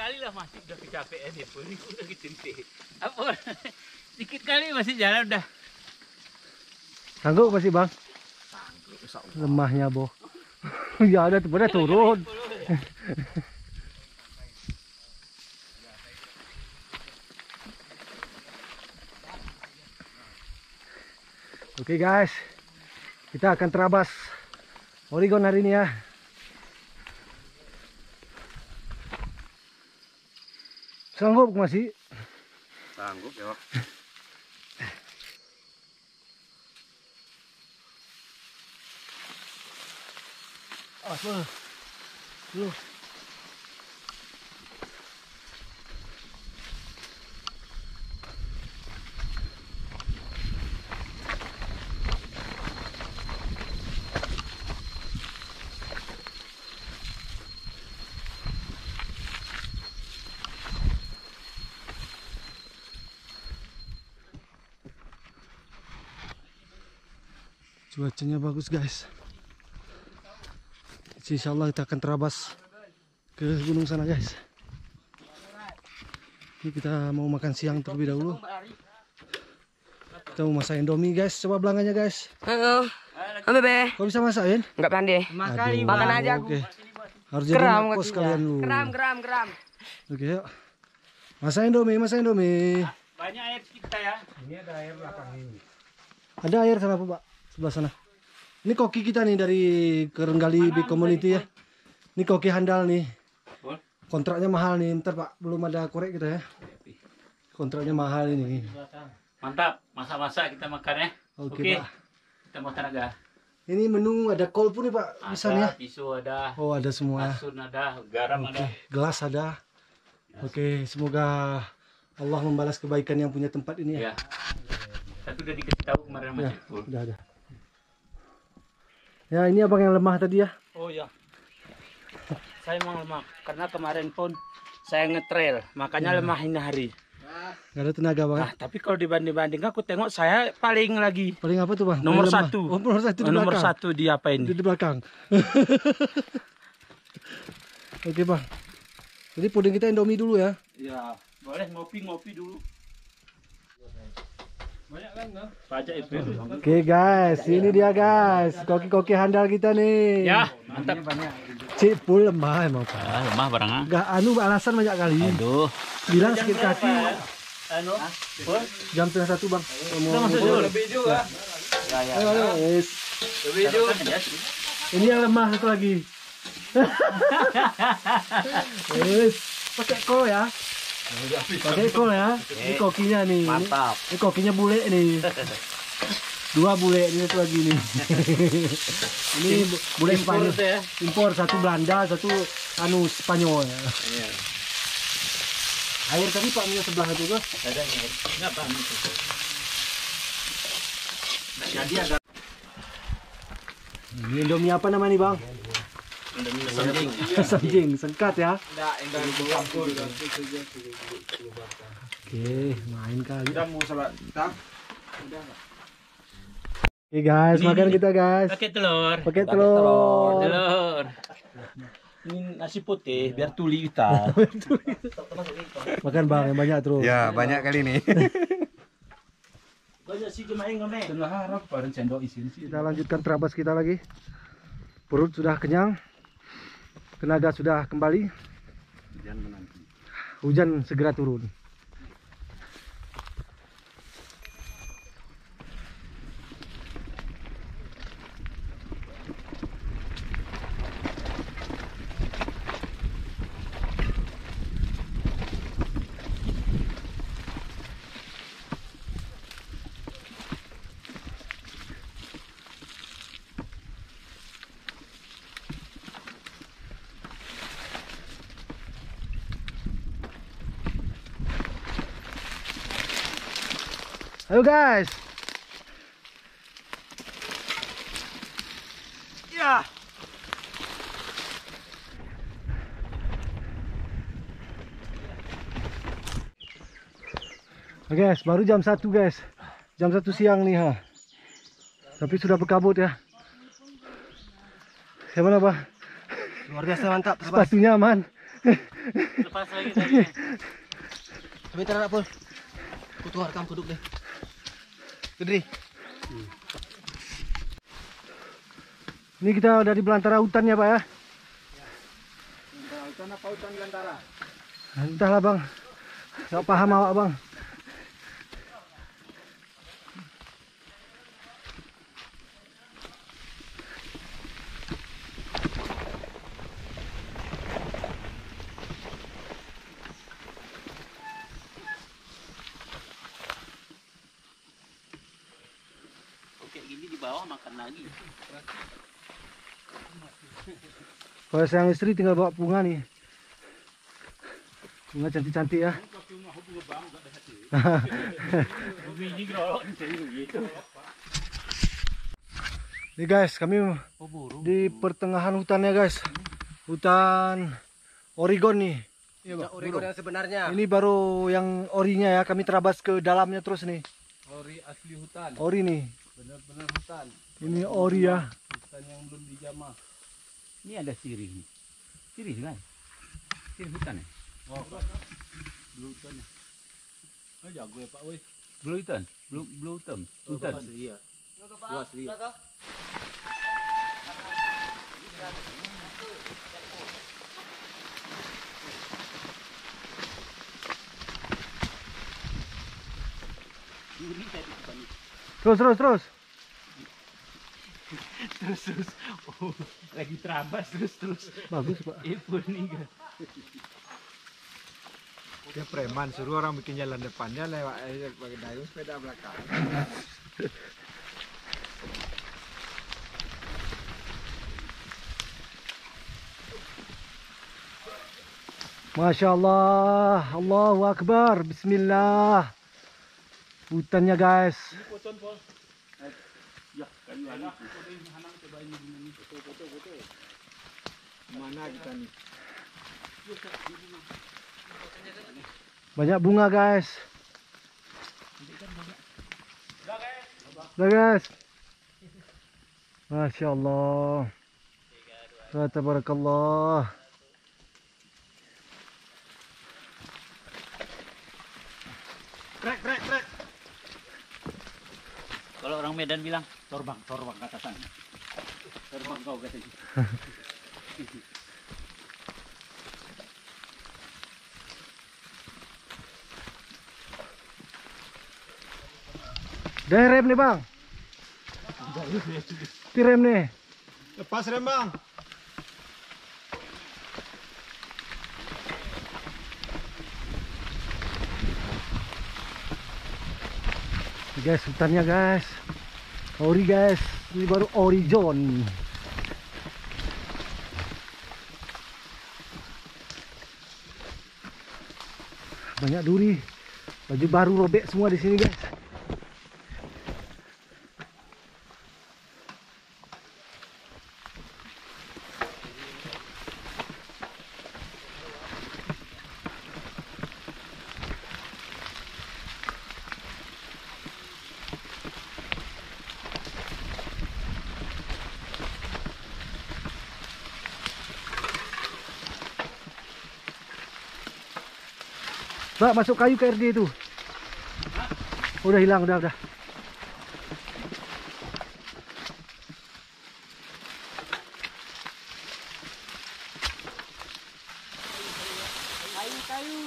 kali lah masih udah kecapean ya, ini udah kecentik. Apa? Dikit kali masih jalan udah. Sanggup masih bang? Sanggup. Lemahnya boh. Ya ada tuh turun. Oke guys, kita akan terabas Oregon hari ini ya. Sanggup masih? Sanggup ya. Lu. Cuacanya bagus guys. Insya Allah kita akan terabas ke gunung sana guys. Ini kita mau makan siang terlebih dahulu. Kita mau masak Indomie guys. Coba belanganya guys. Halo. Halo Bebe. Kau bisa masakin? Enggak pandai. Makan aja aku. Oke. Harus jadi nakos kalian lu. Geram. Oke yuk. Masak Indomie. Banyak air kita ya. Ini ada air belakang ini. Ada air sana Pak, sebelah sana. Ini koki kita nih dari Kerenggali Big Community ya. Ini koki handal nih. Kontraknya mahal nih. Bentar Pak, belum ada korek kita ya. Kontraknya mahal ini. Mantap, masak-masak kita makan ya. Oke, Pak. Kita makan agak. Ini menu ada kol pun nih Pak, misalnya. Ada tisu ada. Oh ada semua. Asun ada, garam ada. Gelas ada. Oke, semoga Allah membalas kebaikan yang punya tempat ini ya. Ya. Tapi udah dikasih tahu kemarin Ya, masih full. udah ada. Ya ini abang yang lemah tadi ya. Oh ya, saya emang lemah karena kemarin pun saya ngetrail, makanya lemah ini hari. Gak ada tenaga bang. Nah, tapi kalau dibanding-banding aku tengok saya paling lagi Paling apa tuh bang? nomor Paling lemah. satu. Oh, nomor satu di Nomor belakang. satu di apa ini? Di belakang. Oke bang. Jadi puding kita Indomie dulu ya. Ya, boleh ngopi dulu. Banyak kan enggak? Pajak itu. Oke guys, ini dia guys. Koki-koki handal kita nih. Ya, mantap. Cik pul lemah emang Pak. Lemah barangnya. Gak alasan banyak kali. Aduh. Bilang sakit kaki. Anu, Jam 1:30 bang. kita masuk dulu. Lebih juga. Ayo, yes. Lebih juga. Ini yang lemah satu lagi. Yes. Pakai kol ya. Pakai kol ya. Ini kokinya nih. Mantap. Ini kokinya bule nih. 2 bule ini satu lagi nih. Ini bule Spanyol. Impor, satu Belanda, satu anu Spanyol. Iya. Air tadi Pak minyak sebelah itu tuh. Ada air. Enggak paham itu. Jadi ada Ini Indomie apa namanya nih Bang? Sanjing. Sanjing, sengkat ya. Oke, main kali. mau salat. Oke guys, makan kita guys. Pakai telur. Pakai telur. Telur. Ini nasi putih biar tuli kita. Makan Bang, yang banyak terus. Ya, banyak kali nih. Banyak sih kemarin ngomong. Tengah harap bareng sendok isin sih. Kita lanjutkan terabas kita lagi. Perut sudah kenyang. Tenaga sudah kembali. Hujan segera turun. Ayo guys. Ya. Oke guys, baru jam 1 guys. Jam 1 siang nih ha. Tapi sudah berkabut ya. Gimana Pak? Luar biasa mantap. Sepatunya aman. Lepas lagi tadi. Sebentar nak pun. Kutu rekam duduk deh. Gede. Ini kita udah di belantara hutan ya Pak ya. Hutan apa hutan belantara? Entahlah Bang. Gak paham awak Bang. Oke, gini di bawah makan lagi. Kalau sayang istri tinggal bawa bunga nih. Bunga cantik-cantik ya. Biji gerolok gitu. Nih guys, kami di pertengahan hutan ya guys. Hutan Oregon nih. Oregon yang sebenarnya. Ini baru yang orinya ya. Kami terabas ke dalamnya terus nih. Ori asli hutan. Ori nih. Benar-benar hutan. Ini ori ya. Hutan yang belum dijamah. Ini ada sirih nih. Sirih kan? Sirih hutan ya? Oh, blue hutan. Oh, jago ya Pak, woi. Blue hutan? Blue hutan? Hutan? Iya. Blue asli. Terus. Terus. Oh, lagi terabas terus. Bagus Pak. Ipun nih kan. Dia preman, suruh orang bikin jalan depannya lewat pakai dayung sepeda belakang. Masya Allah. Allahu Akbar. Bismillah. Hutannya guys. Ya, kayu anak. Mana kita nih? Banyak bunga guys. Udah guys. Masya Allah. Tabarakallah. Krek. Kalau orang Medan bilang torbang ke atas sana. Torbang kau katanya. Udah rem nih Bang. Rem nih. Lepas rem Bang. Guys, hutannya guys. Ori guys. Ini baru Oregon. Banyak duri. Baju baru robek semua di sini guys. Mbak, masuk kayu ke RD itu. Udah hilang, udah. Kayu.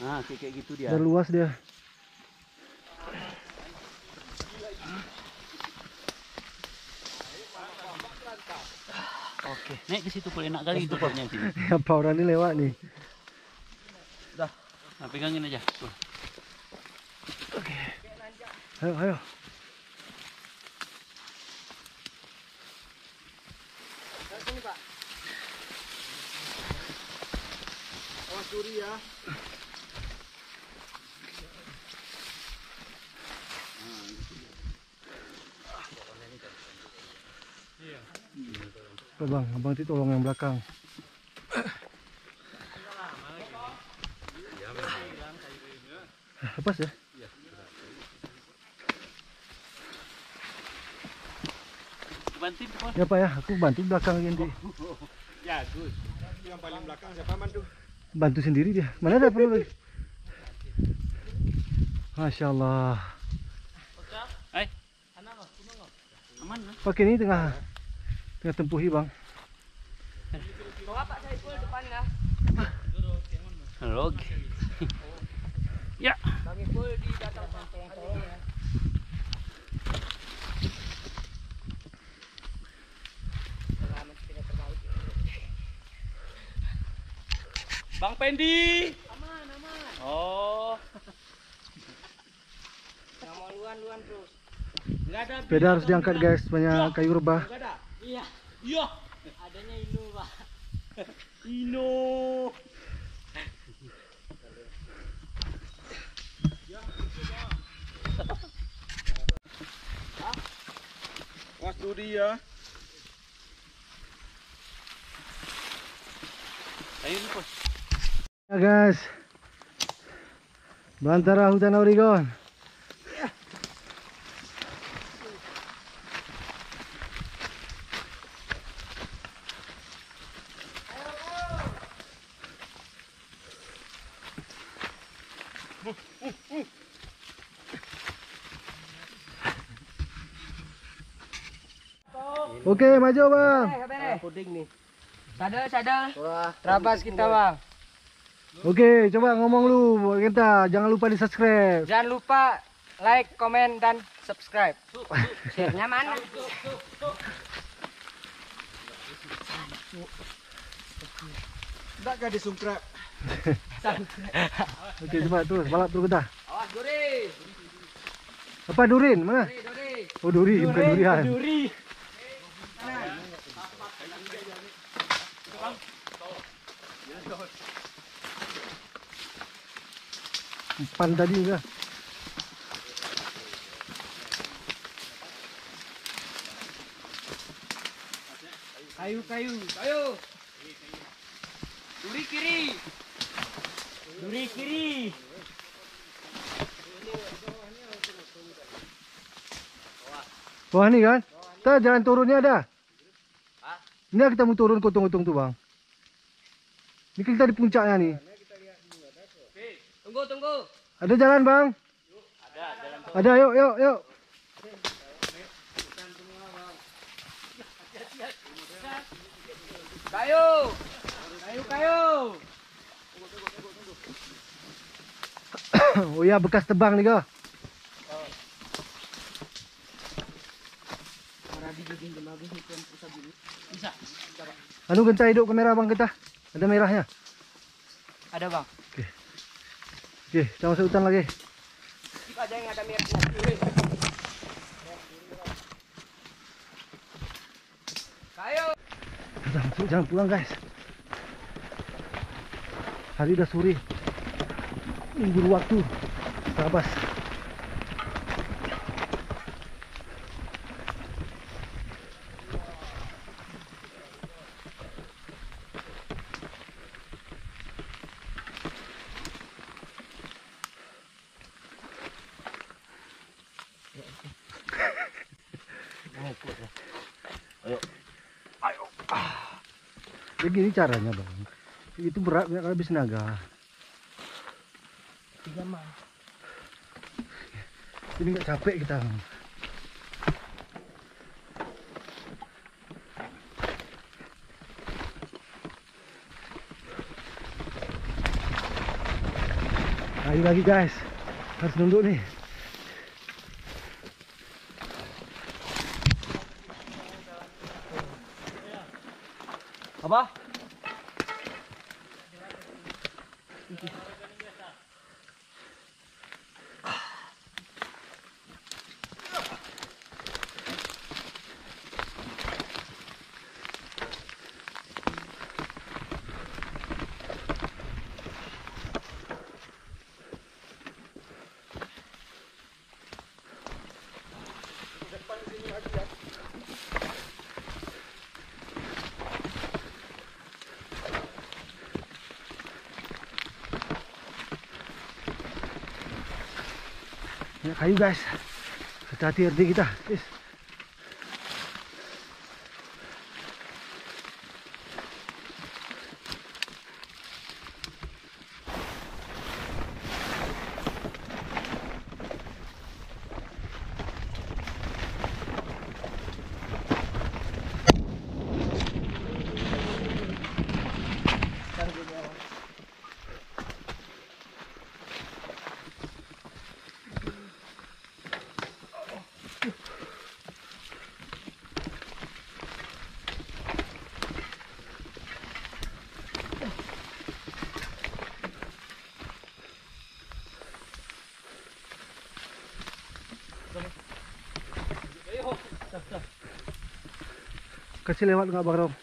Nah, kayak gitu dia. Udah luas dia. Oke, naik ke situ boleh enak kali itu pokoknya sini. Apa orang ini lewat nih? Nah, pegangin aja. Tuh. Ayo. Awas duri ya. Bang, abang itu tolong yang belakang. Lepas ya? Bantuin Pol. Ya Pak ya, aku bantu belakang ini. Ya, good. Yang paling belakang siapa man tuh? Bantu sendiri dia. Mana ada perlu lagi? Masya Allah. Aman lah. Pakai ini tengah tempuhi bang. Bawa Pak Saiful depannya. Halo. Ya. Bang Ipul di belakang tolong ya. Bang Pendi. Aman. Oh. Yang mau luan terus. Enggak ada. Sepeda harus diangkat guys, banyak kayu rebah. Enggak ada. Iya. Iya. Adanya Ino, Pak. Ino. Was Dudi ya. Ayo ni pos. Ya guys, Bantara hutan Oregon. Oke, maju bang. Puding nih. Sadar. Wah, terabas kita, Bang. Oke, coba ngomong lu, kita jangan lupa di subscribe. Jangan lupa like, komen, dan subscribe. Share-nya mana? Enggak disungkrap. Oke, coba terus, balap terus kita. Awas, Duri. Apa durin? Mana? Duri. Oh duri, bukan durian. Duri. Empan tadi juga. Kayu. Duri kiri. Wah ini kan, kita jalan turunnya ada. Ini kita mau turun kutung-kutung tuh bang. Ini kita di puncaknya nih. Tunggu. Ada jalan bang? Ada, yuk. Kayu. Oh ya, bekas tebang nih kau. Anu gentai hidup kamera bang kita. Ada merahnya. Ada, Bang. Oke, kita masuk hutan lagi. Kita aja yang ada merahnya. Kayu. Udah masuk, jangan pulang guys. Hari udah sore. Buru waktu. Terabas. Begini caranya bang. Itu berat, habis naga. 3 man. Ini nggak capek kita. Lagi guys, harus nunduk nih. Apa? Banyak kayu guys. Hati-hati RD kita. Kasih lewat nggak Bang Rom?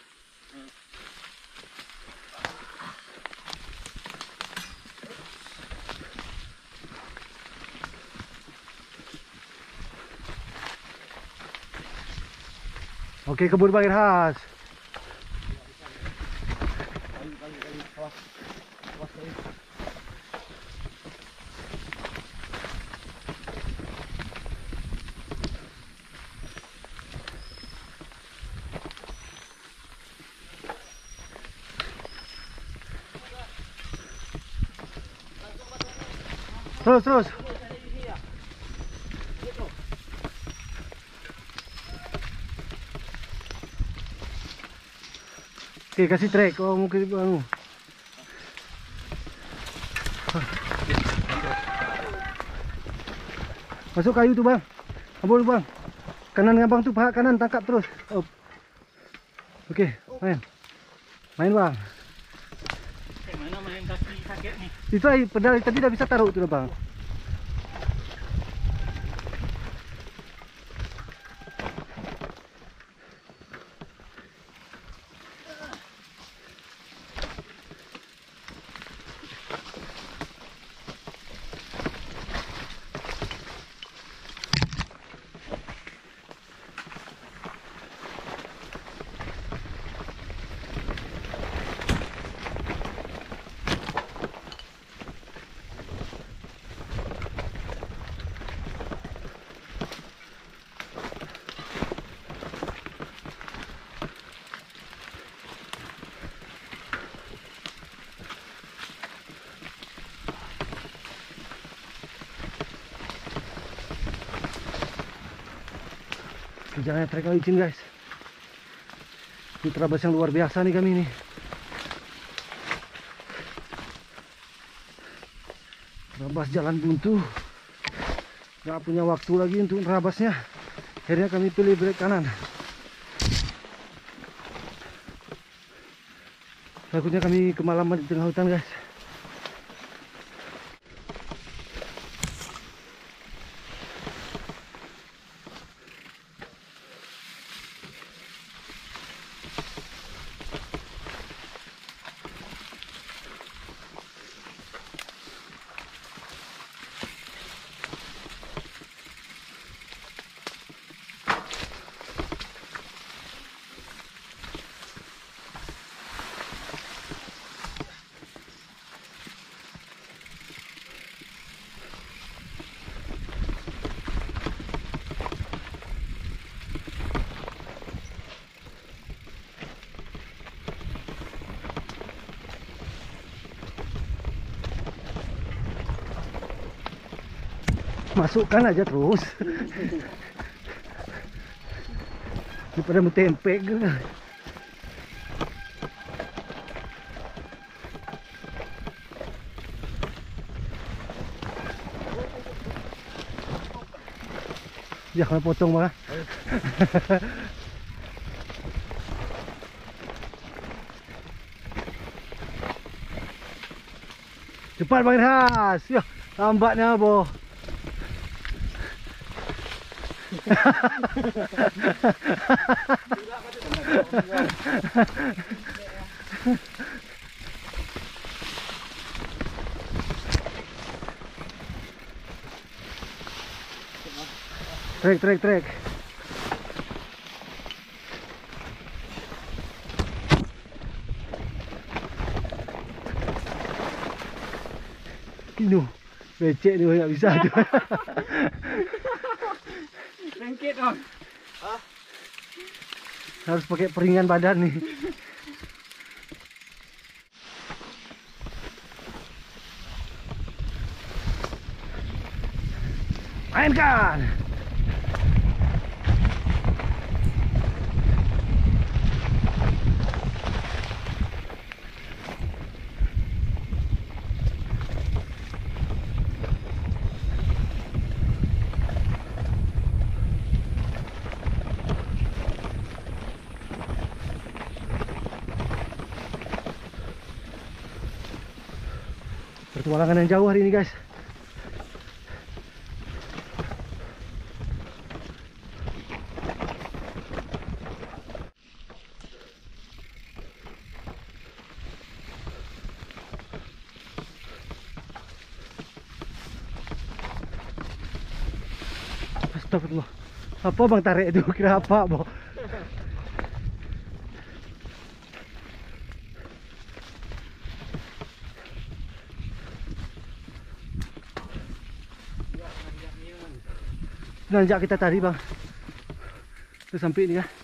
Oke, kebun Bang Irhas. Terus. Oke, kasih trek. Oh, mungkin anu. Masuk kayu tuh, Bang. Boleh, Bang. Kanan Abang tuh, paha kanan tangkap terus. Oh. Oke, main. Main, Bang. Mana main kaki sakit nih? Itu aja pedal tadi udah bisa taruh tuh, Bang. Jangan trek licin guys. Ini terabas yang luar biasa nih kami nih. Terabas jalan buntu. Gak punya waktu lagi untuk terabasnya. Akhirnya kami pilih belok kanan. Takutnya kami kemalaman di tengah hutan guys. Masukkan aja terus. Daripada mentempe gitu. Jangan potong malah. Cepat Bang Irhas. Ya, lambatnya boh. Trek. Kino, becek dia nggak bisa tu. Rengkit dong. Harus pakai peringan badan nih. Mainkan. Pertualangan yang jauh hari ini guys. Astagfirullah. Apa bang tarik itu? Kira apa, Bo? Nanjak kita tadi bang. Udah sampai ini ya.